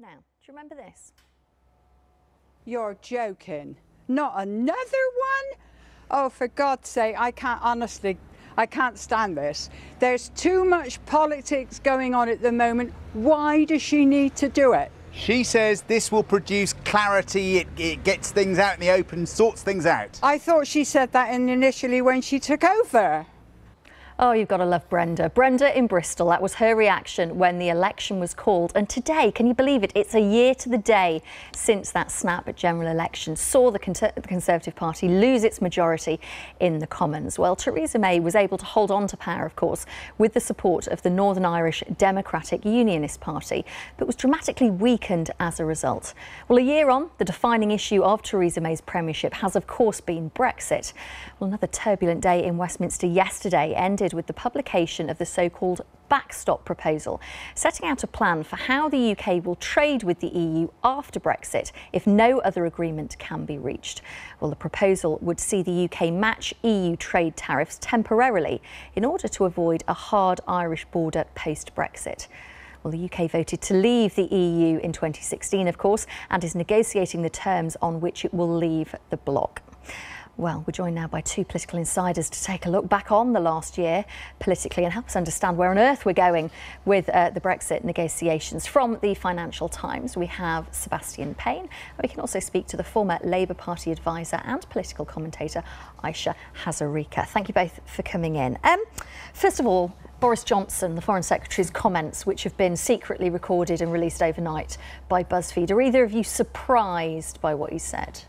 Now, do you remember this? You're joking. Not another one? Oh, for God's sake, I can't stand this. There's too much politics going on at the moment. Why does she need to do it? She says this will produce clarity, it gets things out in the open, sorts things out. I thought she said that initially when she took over. Oh, you've got to love Brenda. Brenda in Bristol, that was her reaction when the election was called. And today, can you believe it? It's a year to the day since that snap general election saw the Conservative Party lose its majority in the Commons. Well, Theresa May was able to hold on to power, of course, with the support of the Northern Irish Democratic Unionist Party, but was dramatically weakened as a result. Well, a year on, the defining issue of Theresa May's premiership has, of course, been Brexit. Well, another turbulent day in Westminster yesterday ended with the publication of the so-called backstop proposal, setting out a plan for how the UK will trade with the EU after Brexit if no other agreement can be reached. Well, the proposal would see the UK match EU trade tariffs temporarily in order to avoid a hard Irish border post-Brexit. Well, the UK voted to leave the EU in 2016, of course, and is negotiating the terms on which it will leave the bloc. Well, we're joined now by two political insiders to take a look back on the last year politically and help us understand where on earth we're going with the Brexit negotiations. From the Financial Times, we have Sebastian Payne. We can also speak to the former Labour Party advisor and political commentator, Aisha Hazarika. Thank you both for coming in. First of all, Boris Johnson, the Foreign Secretary's comments, which have been secretly recorded and released overnight by BuzzFeed. Are either of you surprised by what he said?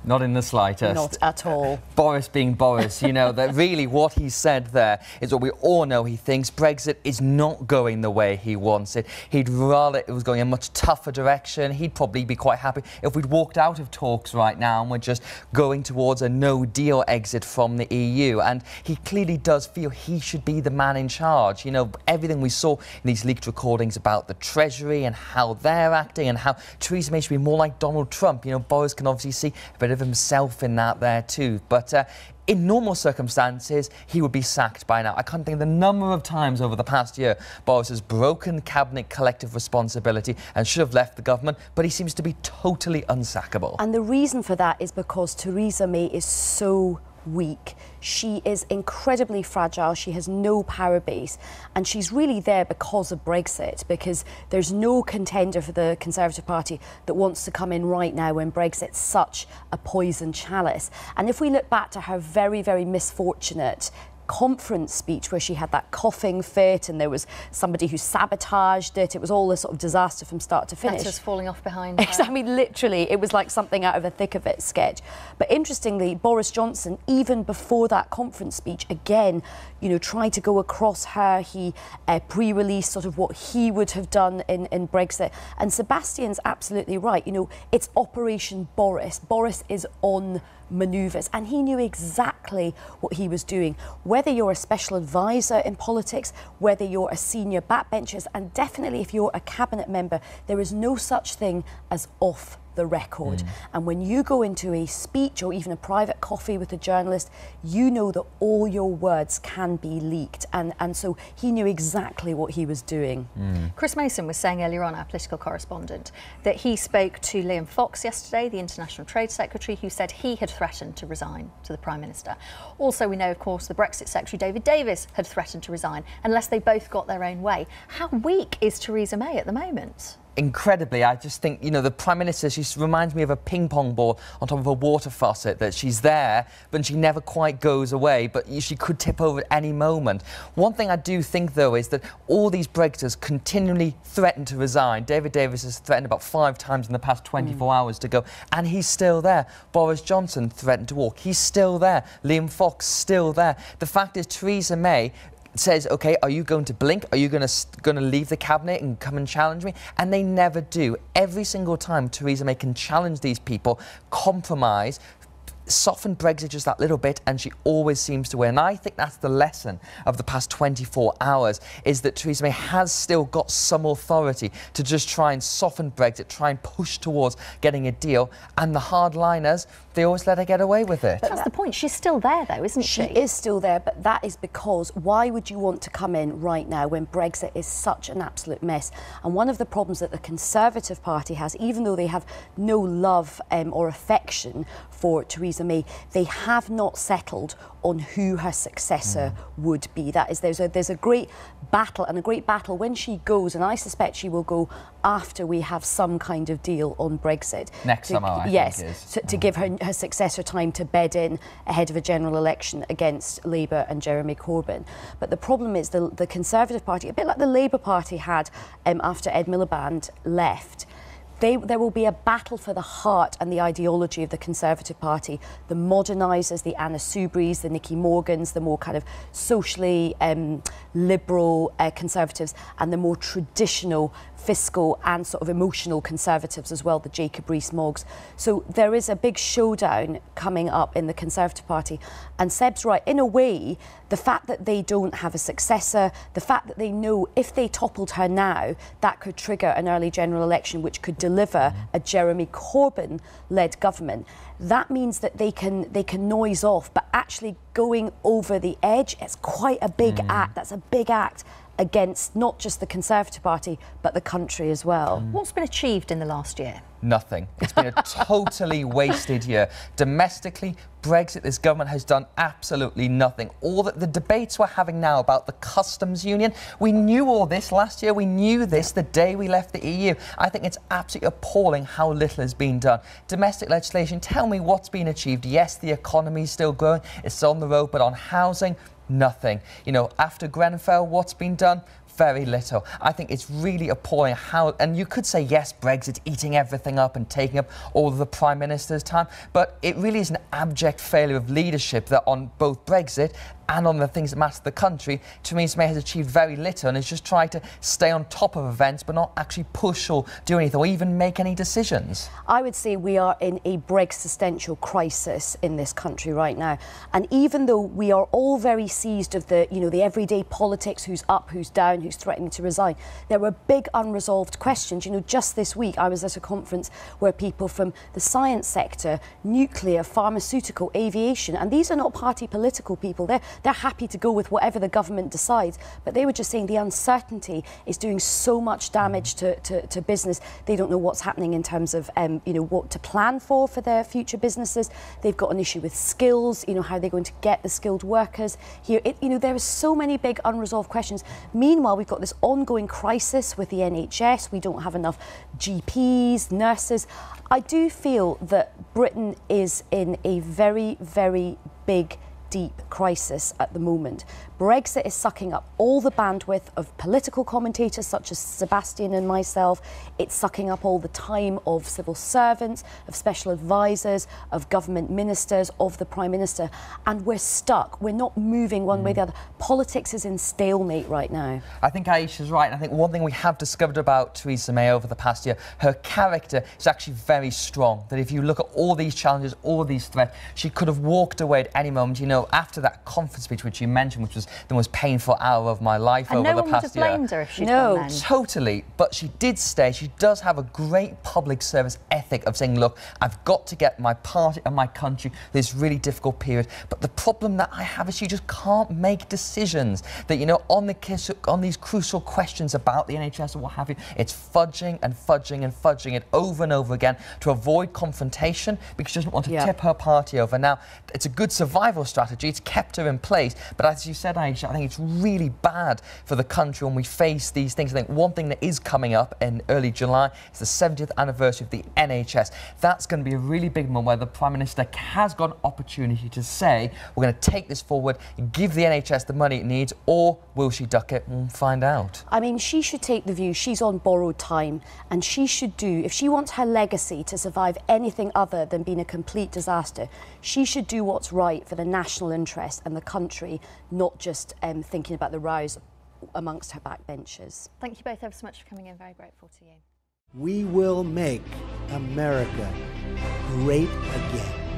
Not in the slightest. Not at all. Boris being Boris, you know, that really what he said there is what we all know. He thinks Brexit is not going the way he wants it. He'd rather it was going in a much tougher direction. He'd probably be quite happy if we'd walked out of talks right now and we're just going towards a no-deal exit from the EU. And he clearly does feel he should be the man in charge. You know, everything we saw in these leaked recordings about the Treasury and how they're acting and how Theresa May should be more like Donald Trump. You know, Boris can obviously see a bit of himself in that there too, but in normal circumstances he would be sacked by now. I can't think of the number of times over the past year Boris has broken cabinet collective responsibility and should have left the government, but he seems to be totally unsackable. And the reason for that is because Theresa May is so weak. She is incredibly fragile. She has no power base, and she's really there because of Brexit, because there's no contender for the Conservative Party that wants to come in right now when Brexit's such a poison chalice. And if we look back to her very, very misfortunate conference speech where she had that coughing fit and there was somebody who sabotaged it. It was all a sort of disaster from start to finish. Letters falling off behind her. I mean, literally, it was like something out of a Thick of It sketch. But interestingly, Boris Johnson, even before that conference speech, again, you know, tried to go across her. He pre-released sort of what he would have done in Brexit. And Sebastian's absolutely right. You know, it's Operation Boris. Boris is on manoeuvres, and he knew exactly what he was doing. Whether you're a special advisor in politics, whether you're a senior backbencher, and definitely if you're a cabinet member, there is no such thing as off the record. And when you go into a speech or even a private coffee with a journalist, you know that all your words can be leaked, and so he knew exactly what he was doing. Chris Mason was saying earlier on, our political correspondent, that he spoke to Liam Fox yesterday, the International Trade Secretary, who said he had threatened to resign to the Prime Minister. Also, we know, of course, the Brexit Secretary, David Davis, had threatened to resign unless they both got their own way. How weak is Theresa May at the moment? Incredibly, I just think, you know, the Prime Minister, she reminds me of a ping pong ball on top of a water faucet, that she's there, but she never quite goes away, but she could tip over at any moment. One thing I do think, though, is that all these Brexiters continually threaten to resign. David Davis has threatened about 5 times in the past 24 hours to go, and he's still there. Boris Johnson threatened to walk. He's still there. Liam Fox, still there. The fact is, Theresa May says, OK, are you going to blink? Are you going to leave the cabinet and come and challenge me? And they never do. Every single time Theresa May can challenge these people, compromise, soften Brexit just that little bit and she always seems to win. And I think that's the lesson of the past 24 hours, is that Theresa May has still got some authority to just try and soften Brexit, try and push towards getting a deal, and the hardliners, they always let her get away with it. But that's the point. She's still there, though, isn't she? She is still there, but that is because why would you want to come in right now when Brexit is such an absolute mess? And one of the problems that the Conservative Party has, even though they have no love or affection for Theresa May, they have not settled on who her successor would be. That is, there's a great battle, and a great battle when she goes, and I suspect she will go after we have some kind of deal on Brexit. Next summer, I think it is. To give her successor time to bed in ahead of a general election against Labour and Jeremy Corbyn. But the problem is the Conservative Party, a bit like the Labour Party had after Ed Miliband left, there will be a battle for the heart and the ideology of the Conservative Party. The modernisers, the Anna Soubrys, the Nicky Morgans, the more kind of socially liberal Conservatives, and the more traditional fiscal and sort of emotional Conservatives as well, the Jacob Rees-Moggs. So there is a big showdown coming up in the Conservative Party. And Seb's right, in a way, the fact that they don't have a successor, the fact that they know if they toppled her now, that could trigger an early general election which could deliver a Jeremy Corbyn-led government. That means that they can noise off, but actually going over the edge, it's quite a big act. That's a big act against not just the Conservative Party, but the country as well. What's been achieved in the last year? Nothing. It's been a totally wasted year. Domestically, Brexit, this government has done absolutely nothing. All that the debates we're having now about the customs union, we knew all this last year. We knew this the day we left the EU. I think it's absolutely appalling how little has been done. Domestic legislation, tell me what's been achieved. Yes, the economy is still growing. It's on the road, but on housing, nothing. You know, after Grenfell, what's been done? Very little. I think it's really appalling how, and you could say, yes, Brexit eating everything up and taking up all of the Prime Minister's time, but it really is an abject failure of leadership that on both Brexit and on the things that matter to the country, Theresa May has achieved very little and is just trying to stay on top of events but not actually push or do anything or even make any decisions. I would say we are in a Brexistential crisis in this country right now. And even though we are all very seized of the, the everyday politics, who's up, who's down, who's threatening to resign, there were big unresolved questions. Just this week I was at a conference where people from the science sector, nuclear, pharmaceutical, aviation, and these are not party political people, they're happy to go with whatever the government decides, but they were just saying the uncertainty is doing so much damage to business. They don't know what's happening in terms of what to plan for their future businesses. They've got an issue with skills, how they're going to get the skilled workers here. There are so many big unresolved questions. Meanwhile, we've got this ongoing crisis with the NHS. We don't have enough GPs, nurses. I do feel that Britain is in a very, very big, deep crisis at the moment. Brexit is sucking up all the bandwidth of political commentators such as Sebastian and myself. It's sucking up all the time of civil servants, of special advisors, of government ministers, of the Prime Minister. And we're stuck. We're not moving one way or the other. Politics is in stalemate right now. I think Aisha's right. I think one thing we have discovered about Theresa May over the past year, her character is actually very strong. That if you look at all these challenges, all these threats, she could have walked away at any moment. After that conference speech, which you mentioned, which was the most painful hour of my life over the past year. And no one would have blamed her if she'd gone then. Totally. But she did stay. She does have a great public service ethic of saying, look, I've got to get my party and my country this really difficult period. But the problem that I have is she just can't make decisions. That, on these crucial questions about the NHS and what have you, it's fudging and fudging and fudging it over and over again to avoid confrontation because she doesn't want to tip her party over. Now, it's a good survival strategy. It's kept her in place. But as you said, Aisha, I think it's really bad for the country when we face these things. I think one thing that is coming up in early July is the 70th anniversary of the NHS. That's going to be a really big moment where the Prime Minister has got an opportunity to say, we're going to take this forward, give the NHS the money it needs, or will she duck it? We'll find out. I mean, she should take the view she's on borrowed time, and she should do, if she wants her legacy to survive anything other than being a complete disaster, she should do what's right for the national interest and the country, not just thinking about the rows amongst her backbenchers. Thank you both ever so much for coming in. Very grateful to you. We will make America great again.